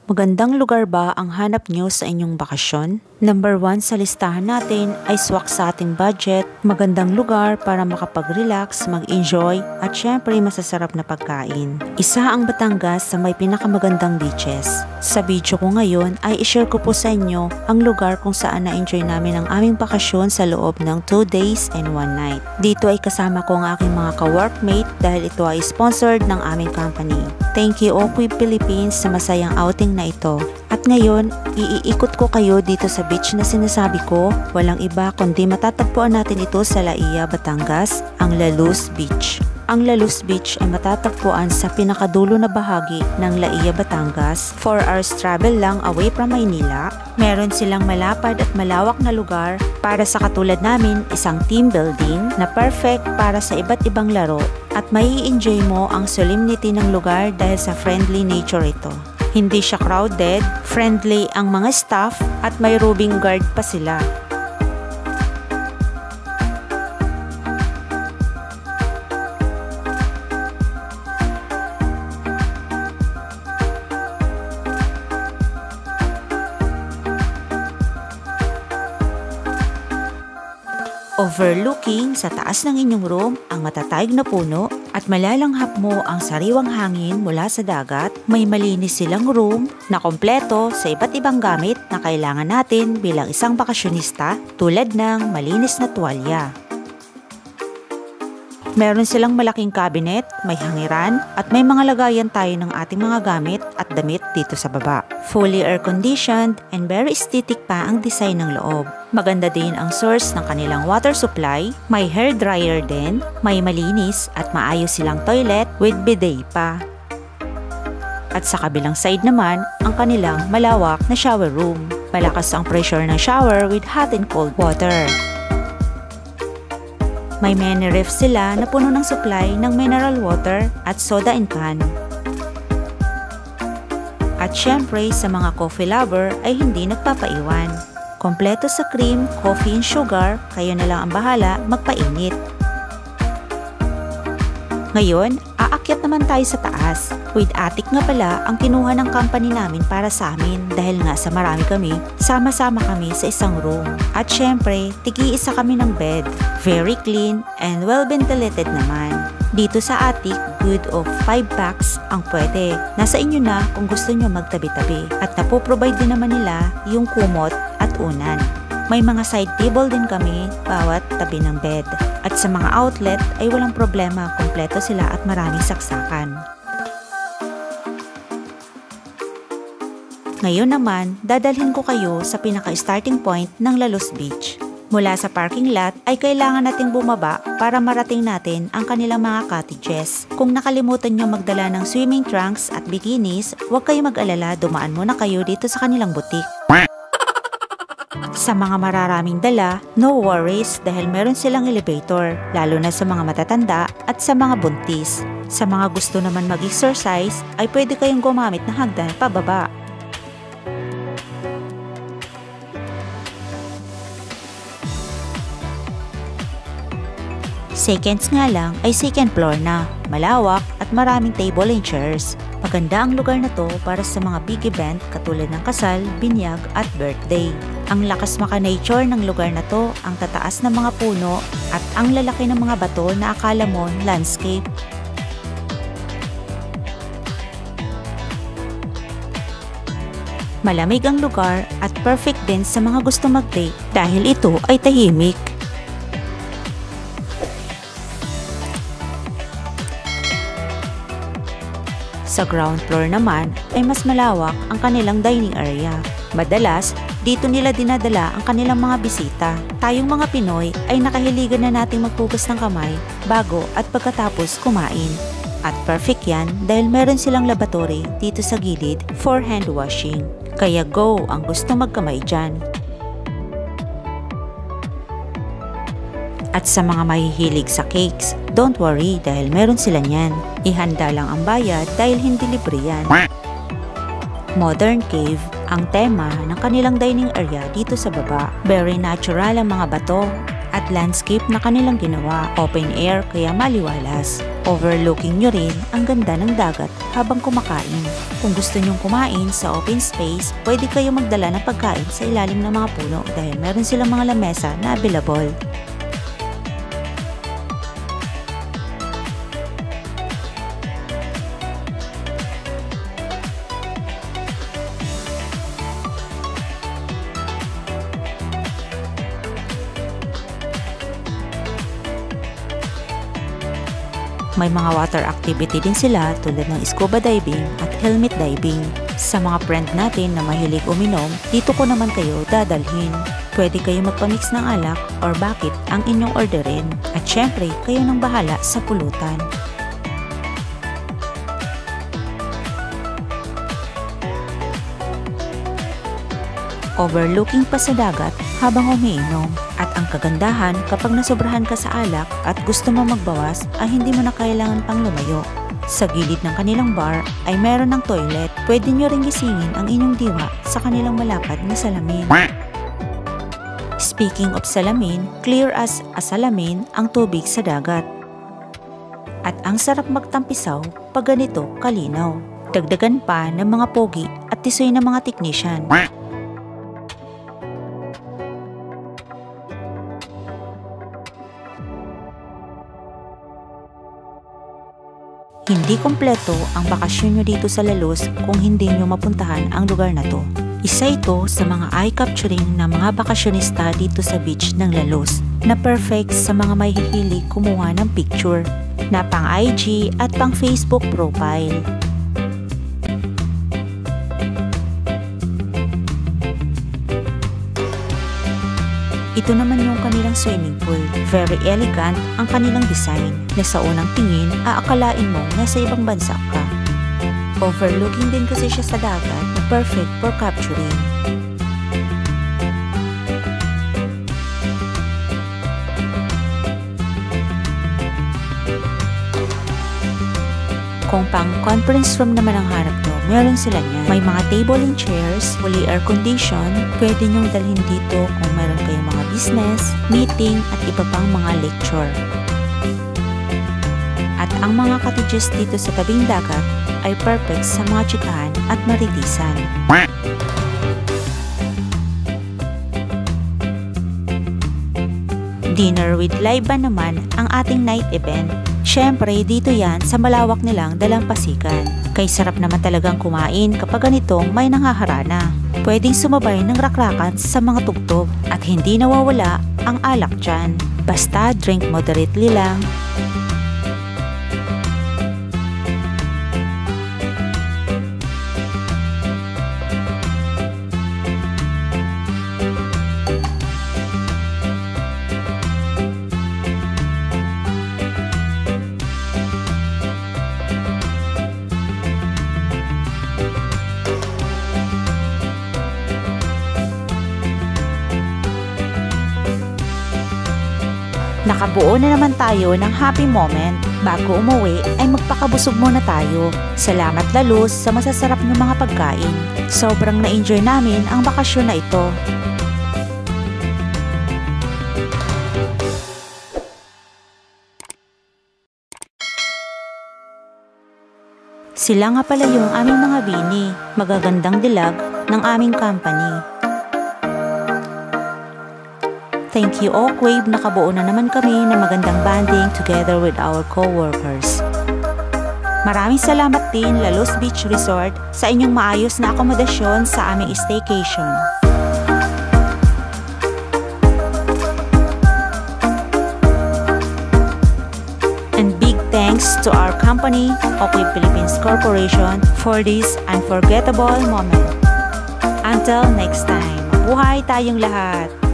Magandang lugar ba ang hanap nyo sa inyong bakasyon? Number 1 sa listahan natin ay swak sa ating budget, magandang lugar para makapag-relax, mag-enjoy at syempre masasarap na pagkain. Isa ang Batangas sa may pinakamagandang beaches. Sa video ko ngayon ay ishare ko po sa inyo ang lugar kung saan na-enjoy namin ang aming bakasyon sa loob ng 2 days and 1 night. Dito ay kasama ko ang aking mga ka-workmate dahil ito ay sponsored ng aming company. Thank you Oakwib Philippines sa masayang outing na ito. At ngayon, iikot ko kayo dito sa beach na sinasabi ko, walang iba kundi matatagpuan natin ito sa Laia, Batangas, ang La Luz Beach. Ang La Luz Beach ay matatagpuan sa pinakadulo na bahagi ng Laia, Batangas. 4 hours travel lang away from Maynila. Meron silang malapad at malawak na lugar para sa katulad namin, isang team building na perfect para sa iba't ibang laro at mai-enjoy mo ang solemnity ng lugar dahil sa friendly nature ito. Hindi siya crowded, friendly ang mga staff at may roving guard pa sila. Overlooking sa taas ng inyong room ang matatayog na puno at malalanghap mo ang sariwang hangin mula sa dagat, may malinis silang room na kompleto sa iba't ibang gamit na kailangan natin bilang isang bakasyonista tulad ng malinis na tuwalya. Meron silang malaking cabinet, may hangiran at may mga lagayan tayo ng ating mga gamit at damit dito sa baba. Fully air-conditioned and very aesthetic pa ang design ng loob. Maganda din ang source ng kanilang water supply, may hair dryer din, may malinis at maayos silang toilet with bidet pa. At sa kabilang side naman, ang kanilang malawak na shower room. Malakas ang pressure ng shower with hot and cold water. May mini ref sila na puno ng supply ng mineral water at soda in can. At syempre sa mga coffee lover ay hindi nagpapaiwan. Kompleto sa cream, coffee and sugar, kayo na lang ang bahala magpainit. Ngayon, aakyat naman tayo sa taas. With attic nga pala ang kinuha ng company namin para sa amin dahil nga sa marami kami, sama-sama kami sa isang room. At syempre, tigi-isa kami ng bed. Very clean and well ventilated naman. Dito sa attic, good of 5 packs ang pwede. Nasa inyo na kung gusto nyo magtabi-tabi. At napoprovide din naman nila yung kumot at unan. May mga side table din kami bawat tabi ng bed. At sa mga outlet ay walang problema, kompleto sila at maraming saksakan. Ngayon naman, dadalhin ko kayo sa pinaka-starting point ng La Luz Beach. Mula sa parking lot ay kailangan nating bumaba para marating natin ang kanilang mga cottages. Kung nakalimutan nyo magdala ng swimming trunks at bikinis, huwag kayo mag-alala, dumaan muna kayo dito sa kanilang butik. Sa mga mararaming dala, no worries dahil meron silang elevator, lalo na sa mga matatanda at sa mga buntis. Sa mga gusto naman mag-exercise, ay pwede kayong gumamit ng hagdan pababa. Seconds nga lang ay second floor na, malawak at maraming table and chairs. Maganda ang lugar na to para sa mga big event katulad ng kasal, binyag at birthday. Ang lakas maka-nature ng lugar na to, ang tataas ng mga puno at ang lalaki ng mga bato na akala mo landscape. Malamig ang lugar at perfect din sa mga gusto mag-date dahil ito ay tahimik. Sa ground floor naman ay mas malawak ang kanilang dining area. Madalas, dito nila dinadala ang kanilang mga bisita. Tayong mga Pinoy ay nakahiligan na nating maghugas ng kamay bago at pagkatapos kumain. At perfect yan dahil meron silang laboratory dito sa gilid for hand washing. Kaya go ang gusto magkamay dyan. At sa mga mahihilig sa cakes, don't worry dahil meron sila niyan. Ihanda lang ang bayad dahil hindi libre yan. Modern cave ang tema ng kanilang dining area dito sa baba. Very natural ang mga bato at landscape na kanilang ginawa. Open air kaya maliwalas. Overlooking nyo rin ang ganda ng dagat habang kumakain. Kung gusto nyong kumain sa open space, pwede kayo magdala ng pagkain sa ilalim ng mga puno dahil meron silang mga lamesa na available. May mga water activity din sila tulad ng scuba diving at helmet diving. Sa mga friend natin na mahilig uminom, dito ko naman kayo dadalhin. Pwede kayo magpamix ng alak or bakit ang inyong orderin. At syempre, kayo nang bahala sa pulutan. Overlooking pa sa dagat habang umiinom. At ang kagandahan kapag nasobrahan ka sa alak at gusto mo magbawas ay hindi mo na kailangan pang lumayo. Sa gilid ng kanilang bar ay meron ng toilet. Pwede nyo ring gisingin ang inyong diwa sa kanilang malapad na salamin. Speaking of salamin, clear as a salamin ang tubig sa dagat. At ang sarap magtampisaw pag ganito kalinaw. Dagdagan pa ng mga pogi at tisoy ng mga technician. Hindi kompleto ang bakasyon nyo dito sa Lalos kung hindi nyo mapuntahan ang lugar na to. Isa ito sa mga eye-capturing na mga bakasyonista dito sa beach ng Lalos na perfect sa mga may hihilig kumuha ng picture na pang IG at pang Facebook profile. Ito naman yung kanilang swimming pool. Very elegant ang kanilang design na sa unang tingin aakalain mong nasa ibang bansa ka. Overlooking din kasi siya sa dagat na perfect for capturing. Kung pang conference room naman ang hanap nyo, meron sila niyan. May mga table and chairs, fully air condition. Pwede nyong dalhin dito kung meron kayong mga business, meeting at iba pang mga lecture. At ang mga cottages dito sa tabing dagat ay perfect sa mga tsikahan at maritisan. Dinner with live band naman ang ating night event. Syempre, dito yan sa malawak nilang dalampasigan. Kay sarap naman talagang kumain kapag ganitong may nanghaharana. Pwedeng sumabay ng rakrakan sa mga tugtog at hindi nawawala ang alak dyan. Basta drink moderately lang. Nakabuo na naman tayo ng happy moment. Bago umuwi ay magpakabusog muna tayo. Salamat Lalos sa masasarap ng mga pagkain. Sobrang na-enjoy namin ang bakasyon na ito. Sila nga pala yung aming mga bini, magagandang dilag ng aming company. Thank you Oakwave, nakabuo na naman kami ng magandang banding together with our co-workers. Maraming salamat din Lalos Beach Resort sa inyong maayos na akomodasyon sa aming staycation. And big thanks to our company, Oakwave Philippines Corporation, for this unforgettable moment. Until next time, mabuhay tayong lahat!